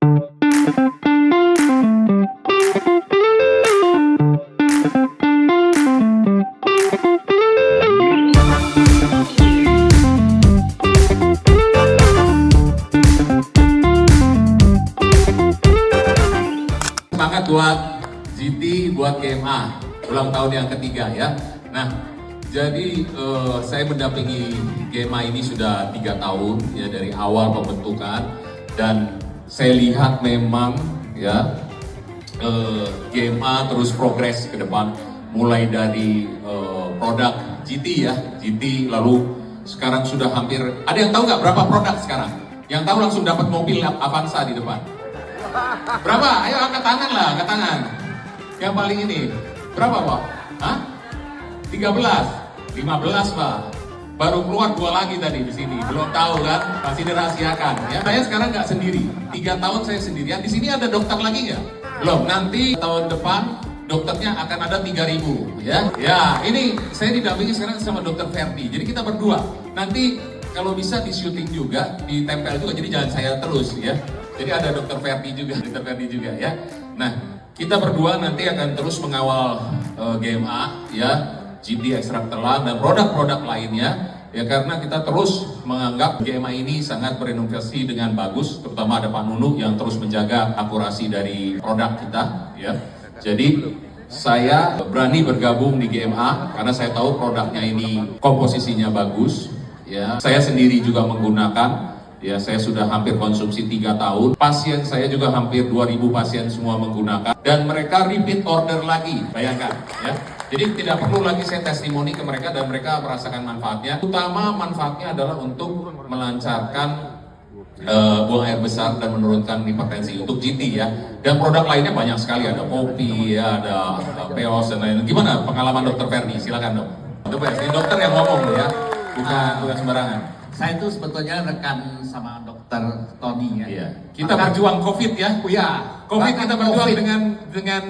Semangat buat GT, buat GMA, ulang tahun yang ketiga ya. Nah, jadi saya mendampingi GMA ini sudah 3 tahun ya, dari awal pembentukan, dan saya lihat memang ya GMA terus progres ke depan, mulai dari produk GT ya, GT, lalu sekarang sudah hampir, ada yang tahu nggak berapa produk sekarang? Yang tahu langsung dapat mobil Avanza di depan. Berapa? Ayo angkat tangan lah, angkat tangan. Yang paling ini, berapa Pak? Hah? 13, 15 Pak. Baru keluar 2 lagi tadi di sini, belum tahu kan? Masih dirahasiakan ya. Saya sekarang nggak sendiri, 3 tahun saya sendirian. Di sini ada dokter lagi nggak? Belum. Nanti tahun depan dokternya akan ada 3.000 ya. Ya, ini saya didampingi sekarang sama dokter Ferdi. Jadi kita berdua. Nanti kalau bisa di syuting juga, ditempel juga. Jadi jangan saya terus ya. Jadi ada dokter Ferdi juga ya. Nah, kita berdua nanti akan terus mengawal GMA ya, GT ekstrak telang dan produk-produk lainnya ya, karena kita terus menganggap GMA ini sangat berinovasi dengan bagus, terutama ada Pak Nunu yang terus menjaga akurasi dari produk kita ya. Jadi saya berani bergabung di GMA karena saya tahu produknya ini komposisinya bagus ya. Saya sendiri juga menggunakan ya, saya sudah hampir konsumsi 3 tahun. Pasien saya juga hampir 2.000 pasien semua menggunakan, dan mereka repeat order lagi, bayangkan ya. Jadi tidak perlu lagi saya testimoni ke mereka dan mereka merasakan manfaatnya. Utama manfaatnya adalah untuk melancarkan buang air besar dan menurunkan hipertensi untuk GT ya. Dan produk lainnya banyak sekali, ada kopi ya, ada Peos dan lain-lain. Gimana pengalaman dokter Ferdi? Silakan dok. Ini dokter yang ngomong ya, bukan sembarangan. Saya itu sebetulnya rekan sama dokter Tony ya. Iya. Kita berjuang COVID ya. Iya. COVID kita berjuang dengan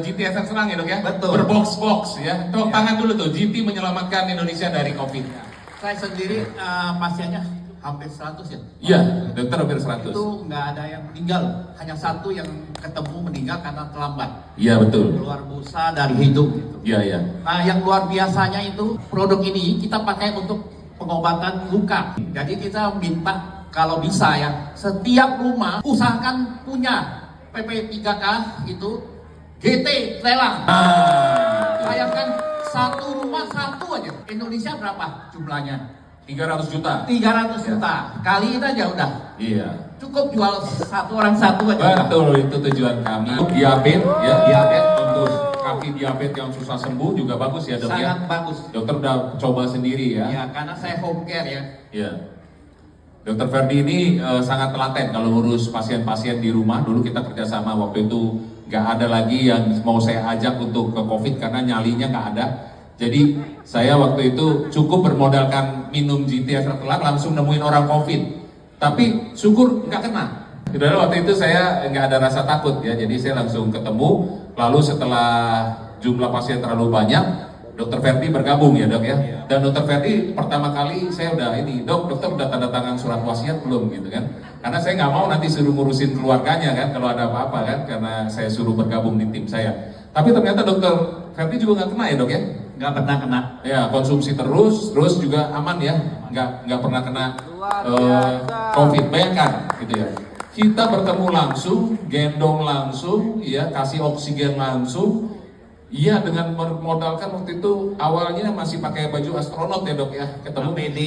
GT ekstrak telang ya dok ya. Betul. Berbox-box ya. Tepuk tangan dulu tuh. GT menyelamatkan Indonesia dari COVID. Saya sendiri pasiennya hampir 100 ya. Iya, dokter hampir 100. Itu nggak ada yang meninggal, hanya 1 yang ketemu meninggal karena terlambat. Iya betul. Keluar busa dari hidung gitu. Iya iya. Nah, yang luar biasanya itu produk ini kita pakai untuk pengobatan luka. Jadi kita minta kalau bisa ya, setiap rumah usahakan punya PP3K itu GT lelang. Bayangkan satu rumah satu aja. Indonesia berapa jumlahnya? 300 juta. 300 juta. Kali itu aja udah. Iya. Cukup jual satu orang satu aja. Betul, itu tujuan kami. Diabetes ya, untuk kaki diabetes yang susah sembuh juga bagus ya dok ya. Sangat bagus. Dokter udah coba sendiri ya. Ya, karena saya home care ya. Iya. Dokter Ferdi ini sangat telaten kalau urus pasien-pasien di rumah. Dulu kita kerjasama, waktu itu nggak ada lagi yang mau saya ajak untuk ke COVID karena nyalinya nggak ada. Jadi saya waktu itu cukup bermodalkan minum GT ekstrak telang, langsung nemuin orang COVID. Tapi syukur nggak kena. Jadi waktu itu saya nggak ada rasa takut ya. Jadi saya langsung ketemu. Lalu setelah jumlah pasien terlalu banyak, dokter Ferdi bergabung ya dok ya. Dan dokter Ferdi pertama kali saya udah ini, dokter udah tanda tangan surat wasiat belum gitu kan? Karena saya nggak mau nanti suruh ngurusin keluarganya kan kalau ada apa-apa kan, karena saya suruh bergabung di tim saya. Tapi ternyata dokter Ferdi juga nggak kena ya dok ya? Nggak pernah kena. Ya, konsumsi terus juga aman ya, nggak pernah kena COVID. Bayangkan gitu ya. Kita bertemu langsung, gendong langsung, ya kasih oksigen langsung. Iya, dengan memodalkan waktu itu awalnya masih pakai baju astronot ya dok ya, ketemu APD.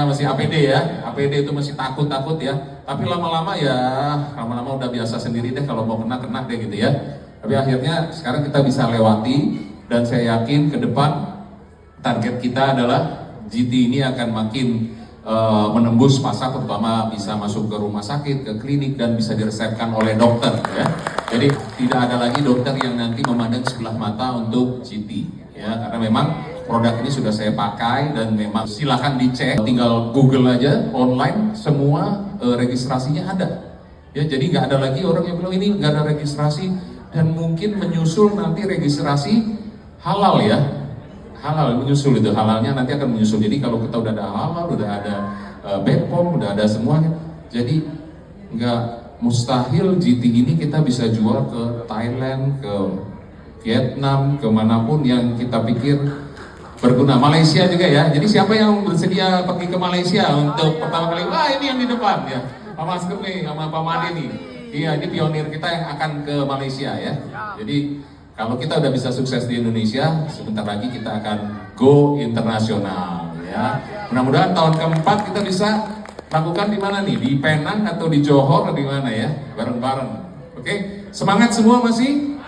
Masih APD ya, APD itu masih takut ya. Tapi lama-lama udah biasa sendiri deh, kalau mau kena deh gitu ya. Tapi akhirnya sekarang kita bisa lewati. Dan saya yakin ke depan target kita adalah GT ini akan makin menembus pasar, terutama bisa masuk ke rumah sakit, ke klinik, dan bisa diresepkan oleh dokter ya. Jadi tidak ada lagi dokter yang nanti memandang sebelah mata untuk GT ya, karena memang produk ini sudah saya pakai dan memang silahkan dicek, tinggal Google aja online, semua registrasinya ada ya. Jadi nggak ada lagi orang yang bilang ini nggak ada registrasi, dan mungkin menyusul nanti registrasi halal ya, halal menyusul, itu halalnya nanti akan menyusul. Jadi kalau kita udah ada halal, udah ada BPOM, udah ada semuanya, jadi nggak mustahil GT ini kita bisa jual ke Thailand, ke Vietnam, kemanapun yang kita pikir berguna. Malaysia juga ya. Jadi siapa yang bersedia pergi ke Malaysia untuk pertama kali? Wah, ini yang di depan ya. Pak Masker nih sama Pak Made nih. Iya, ini pionir kita yang akan ke Malaysia ya. Jadi kalau kita udah bisa sukses di Indonesia, sebentar lagi kita akan go internasional ya. Mudah-mudahan tahun keempat kita bisa lakukan di mana nih? Di Penang atau di Johor atau di mana ya? Bareng-bareng. Oke, semangat semua masih?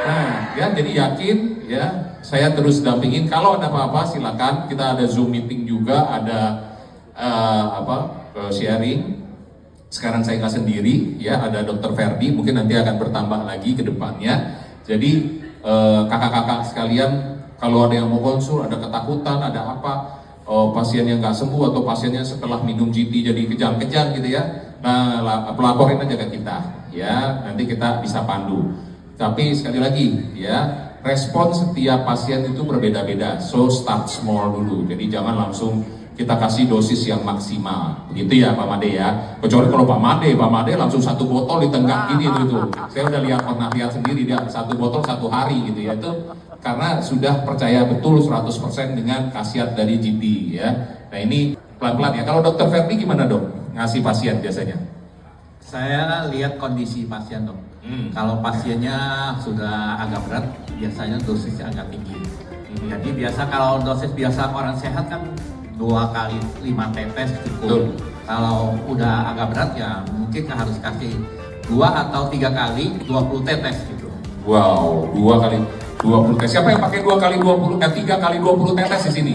Nah, ya jadi yakin ya. Saya terus dampingin. Kalau ada apa-apa silakan. Kita ada Zoom meeting juga, ada sharing. Sekarang saya nggak sendiri, ya ada Dr. Ferdi. Mungkin nanti akan bertambah lagi ke depannya. Jadi kakak-kakak sekalian, kalau ada yang mau konsul, ada ketakutan, ada apa, pasien yang nggak sembuh atau pasiennya setelah minum GT jadi kejang-kejang gitu ya. Nah, pelaporin aja ke kita, ya. Nanti kita bisa pandu. Tapi sekali lagi, ya. Respon setiap pasien itu berbeda-beda, so start small dulu. Jadi jangan langsung kita kasih dosis yang maksimal, begitu ya Pak Made ya. Kecuali kalau Pak Made langsung 1 botol ditenggak gini itu. Saya udah pernah lihat sendiri dia 1 botol 1 hari gitu ya. Itu karena sudah percaya betul 100% dengan khasiat dari GT ya. Nah ini pelan-pelan ya. Kalau Dokter Ferdi gimana dok ngasih pasien biasanya? Saya lihat kondisi pasien dok. Kalau pasiennya sudah agak berat, biasanya dosisnya agak tinggi. Jadi biasa kalau dosis biasa orang sehat kan 2 kali 5 tetes cukup. Kalau udah agak berat ya mungkin harus kasih 2 atau 3 kali 20 tetes gitu. Wow, 2 kali 20 tetes. Siapa yang pakai 2 kali 20, 3 kali 20 tetes di sini?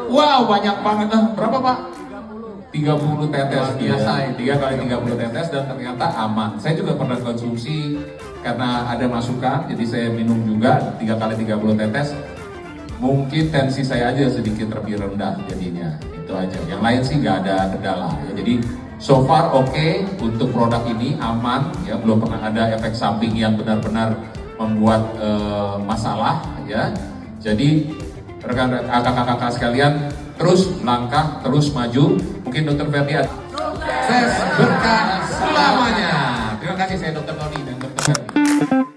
30. Wow, banyak banget. Berapa Pak? 30 tetes biasa ya. 3 kali 30 tetes dan ternyata aman. Saya juga pernah konsumsi karena ada masukan, jadi saya minum juga 3 kali 30 tetes. Mungkin tensi saya aja sedikit lebih rendah jadinya, itu aja. Yang lain sih nggak ada kendala. Ya, jadi so far oke untuk produk ini aman, ya belum pernah ada efek samping yang benar-benar membuat masalah, ya. Jadi rekan-rekan kakak-kakak sekalian terus langkah, terus maju. Mungkin Dr. Ferdi sukses berkah selamanya. Terima kasih saya Dr. Tony dan Dr. Ferdi.